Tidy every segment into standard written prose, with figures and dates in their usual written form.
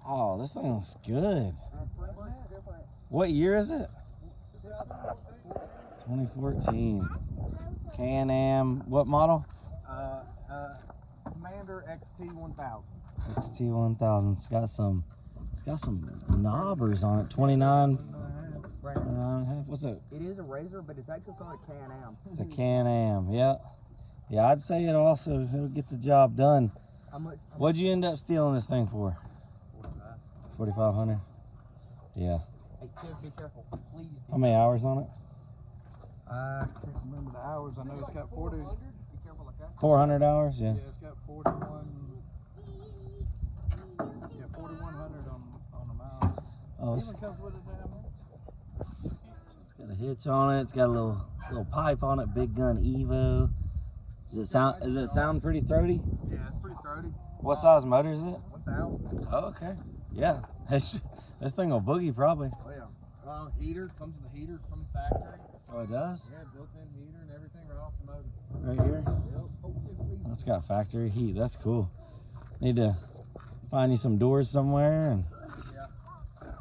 Oh, this thing looks good. What year is it? 2014. Canam. What model? Commander XT1000. XT1000. It's got some knobbers on it. 29. 29.5. What's it? It is a Razor, but it's actually called a Canam. It's a Canam. Yeah. Yeah, I'd say it'll get the job done. What'd you end up stealing this thing for? 4,500. Yeah. Hey, Kev, be careful, please. How many hours on it? I can't remember the hours. I know it's got 40. Be careful like that. 400 hours. Yeah. Yeah, it's got 41. Yeah, 4,100 on the mile. Oh, It even comes with a damn. It's got a hitch on it. It's got a little pipe on it. Big gun EVO. Does it sound pretty throaty? Yeah, it's pretty throaty. What size motor is it? 1,000. Oh, okay. Yeah. This thing will boogie probably. Oh yeah. Heater comes with a heater from the factory. Oh, it does? Yeah, built-in heater and everything right off the motor. Right here? Yep. Oh, please. It's got factory heat. That's cool. Need to find you some doors somewhere and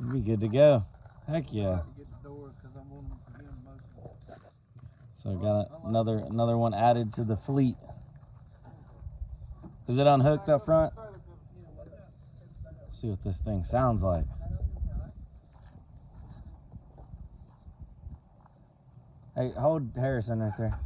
you'll be good to go. Heck yeah. So got another one added to the fleet. Is it unhooked up front? Let's see what this thing sounds like. Hey, hold Harrison right there.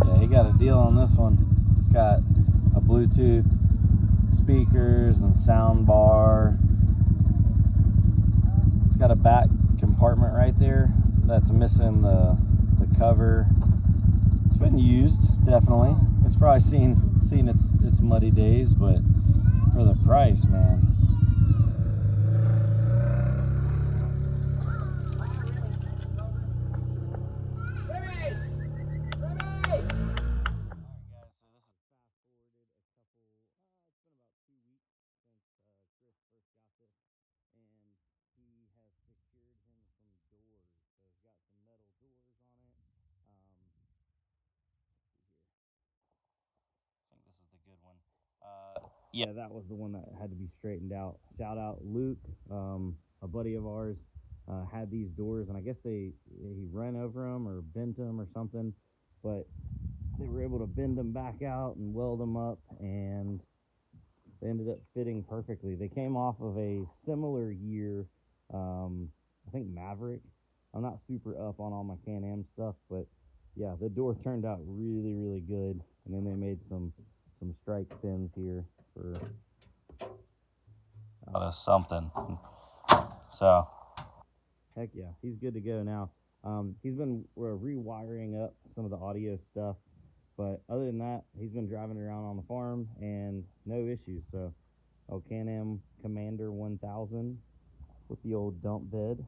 There you go. Deal on this one. It's got a Bluetooth speakers and sound bar. It's got a back compartment right there that's missing the cover. It's been used, definitely. It's probably seen its muddy days, but for the price, man. Yeah, that was the one that had to be straightened out. Shout out Luke, a buddy of ours, had these doors, and I guess he ran over them or bent them or something, but they were able to bend them back out and weld them up, and they ended up fitting perfectly. They came off of a similar year, I think Maverick. I'm not super up on all my Can-Am stuff, but yeah, the door turned out really, really good, and then they made some strike pins here for something. So heck yeah, he's good to go now. He's been rewiring up some of the audio stuff, but other than that, he's been driving around on the farm and no issues. So Canam Commander 1000 with the old dump bed.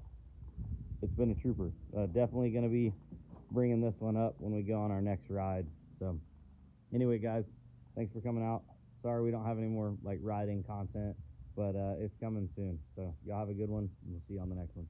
It's been a trooper. Definitely going to be bringing this one up when we go on our next ride. So anyway, guys, thanks for coming out. Sorry we don't have any more like riding content, but it's coming soon. So y'all have a good one, and we'll see you on the next one.